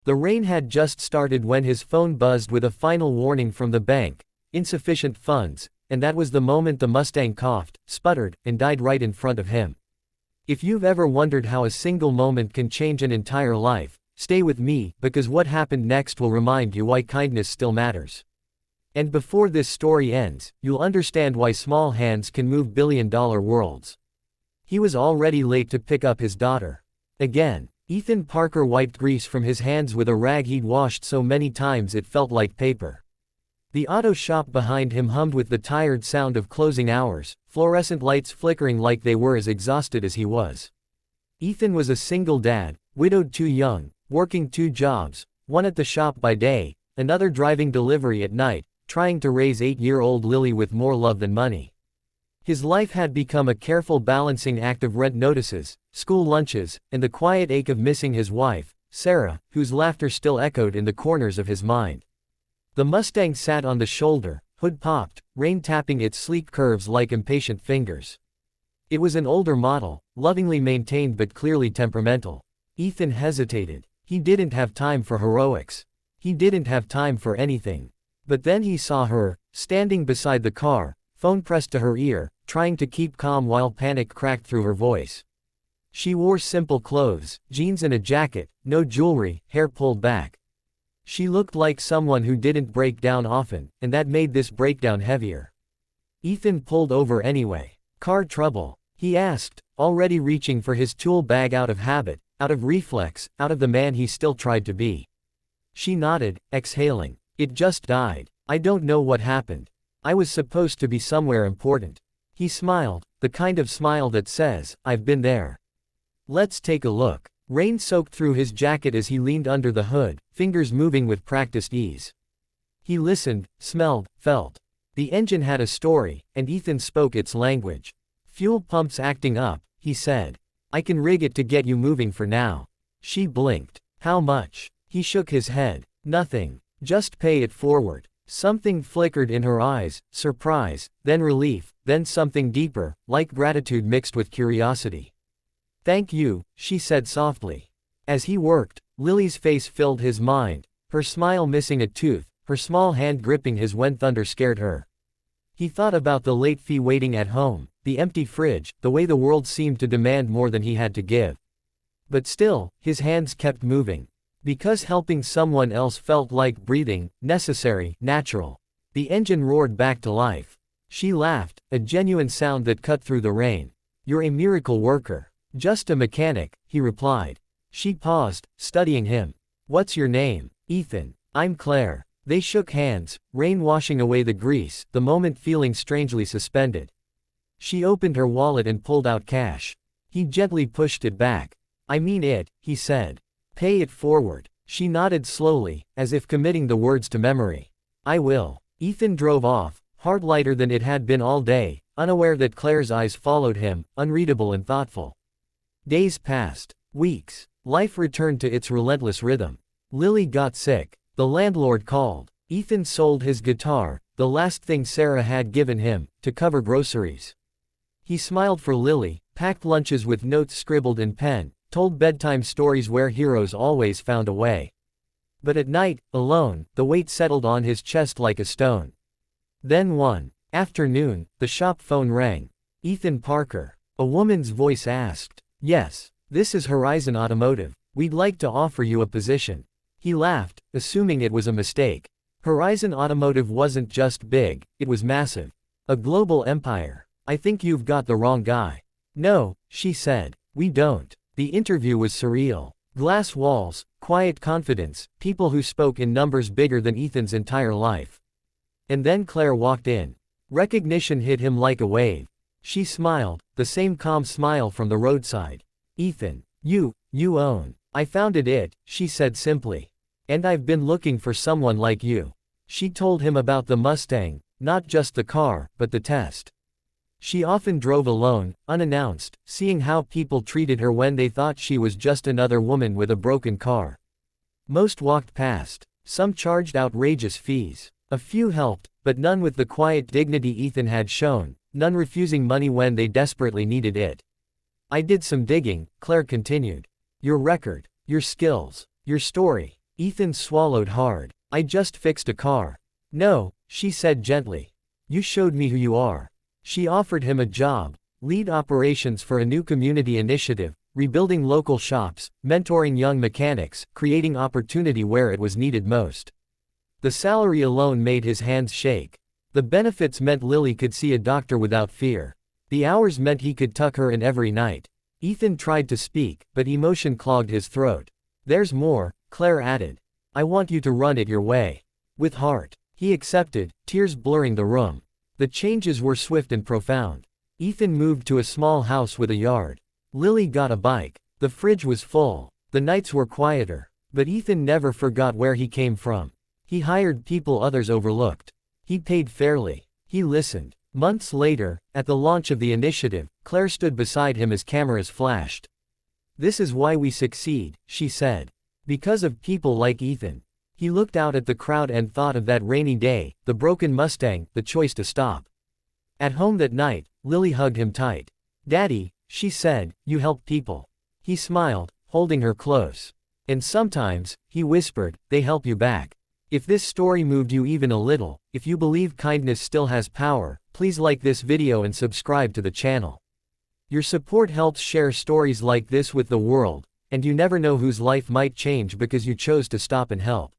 The rain had just started when his phone buzzed with a final warning from the bank: insufficient funds, and that was the moment the Mustang coughed, sputtered, and died right in front of him. If you've ever wondered how a single moment can change an entire life, stay with me, because what happened next will remind you why kindness still matters. And before this story ends, you'll understand why small hands can move billion-dollar worlds. He was already late to pick up his daughter. Again, Ethan Parker wiped grease from his hands with a rag he'd washed so many times it felt like paper. The auto shop behind him hummed with the tired sound of closing hours, fluorescent lights flickering like they were as exhausted as he was. Ethan was a single dad, widowed too young, working 2 jobs, one at the shop by day, another driving delivery at night, trying to raise 8-year-old Lily with more love than money. His life had become a careful balancing act of rent notices, school lunches, and the quiet ache of missing his wife, Sarah, whose laughter still echoed in the corners of his mind. The Mustang sat on the shoulder, hood popped, rain tapping its sleek curves like impatient fingers. It was an older model, lovingly maintained but clearly temperamental. Ethan hesitated. He didn't have time for heroics. He didn't have time for anything. But then he saw her, standing beside the car, phone pressed to her ear, trying to keep calm while panic cracked through her voice. She wore simple clothes, jeans and a jacket, no jewelry, hair pulled back. She looked like someone who didn't break down often, and that made this breakdown heavier. Ethan pulled over anyway. "Car trouble?" he asked, already reaching for his tool bag out of habit, out of reflex, out of the man he still tried to be. She nodded, exhaling. "It just died. I don't know what happened. I was supposed to be somewhere important." He smiled, the kind of smile that says, "I've been there." "Let's take a look." Rain soaked through his jacket as he leaned under the hood, fingers moving with practiced ease. He listened, smelled, felt. The engine had a story, and Ethan spoke its language. "Fuel pump's acting up," he said. "I can rig it to get you moving for now." She blinked. "How much?" He shook his head. "Nothing. Just pay it forward." Something flickered in her eyes, surprise, then relief, then something deeper, like gratitude mixed with curiosity. "Thank you," she said softly. As he worked, Lily's face filled his mind, her smile missing a tooth, her small hand gripping his when thunder scared her. He thought about the late fee waiting at home, the empty fridge, the way the world seemed to demand more than he had to give. But still, his hands kept moving. Because helping someone else felt like breathing, necessary, natural. The engine roared back to life. She laughed, a genuine sound that cut through the rain. "You're a miracle worker." "Just a mechanic," he replied. She paused, studying him. "What's your name?" "Ethan." "I'm Claire." They shook hands, rain washing away the grease, the moment feeling strangely suspended. She opened her wallet and pulled out cash. He gently pushed it back. "I mean it," he said. "Pay it forward." She nodded slowly, as if committing the words to memory. "I will." Ethan drove off, heart lighter than it had been all day, unaware that Claire's eyes followed him, unreadable and thoughtful. Days passed. Weeks. Life returned to its relentless rhythm. Lily got sick. The landlord called. Ethan sold his guitar, the last thing Sarah had given him, to cover groceries. He smiled for Lily, packed lunches with notes scribbled in pen, told bedtime stories where heroes always found a way. But at night, alone, the weight settled on his chest like a stone. Then one afternoon, the shop phone rang. "Ethan Parker." A woman's voice asked. "Yes. This is Horizon Automotive. We'd like to offer you a position." He laughed, assuming it was a mistake. Horizon Automotive wasn't just big, it was massive. A global empire. "I think you've got the wrong guy." "No," she said. "We don't." The interview was surreal. Glass walls, quiet confidence, people who spoke in numbers bigger than Ethan's entire life. And then Claire walked in. Recognition hit him like a wave. She smiled, the same calm smile from the roadside. "Ethan, you own." "I founded it," she said simply. "And I've been looking for someone like you." She told him about the Mustang, not just the car, but the test. She often drove alone, unannounced, seeing how people treated her when they thought she was just another woman with a broken car. Most walked past. Some charged outrageous fees. A few helped, but none with the quiet dignity Ethan had shown, none refusing money when they desperately needed it. "I did some digging," Claire continued. "Your record, your skills, your story. Ethan swallowed hard. I just fixed a car. No, she said gently. You showed me who you are. She offered him a job, lead operations for a new community initiative, rebuilding local shops, mentoring young mechanics, creating opportunity where it was needed most. The salary alone made his hands shake. The benefits meant Lily could see a doctor without fear. The hours meant he could tuck her in every night. Ethan tried to speak, but emotion clogged his throat. There's more, Claire added. I want you to run it your way. With heart. He accepted, tears blurring the room. The changes were swift and profound. Ethan moved to a small house with a yard. Lily got a bike. The fridge was full. The nights were quieter. But Ethan never forgot where he came from. He hired people others overlooked. He paid fairly. He listened. Months later, at the launch of the initiative, Claire stood beside him as cameras flashed. This is why we succeed, she said. Because of people like Ethan. He looked out at the crowd and thought of that rainy day, the broken Mustang, the choice to stop. At home that night, Lily hugged him tight. Daddy, she said, you help people. He smiled, holding her close. And sometimes, he whispered, they help you back. If this story moved you even a little, if you believe kindness still has power, please like this video and subscribe to the channel. Your support helps share stories like this with the world, and you never know whose life might change because you chose to stop and help.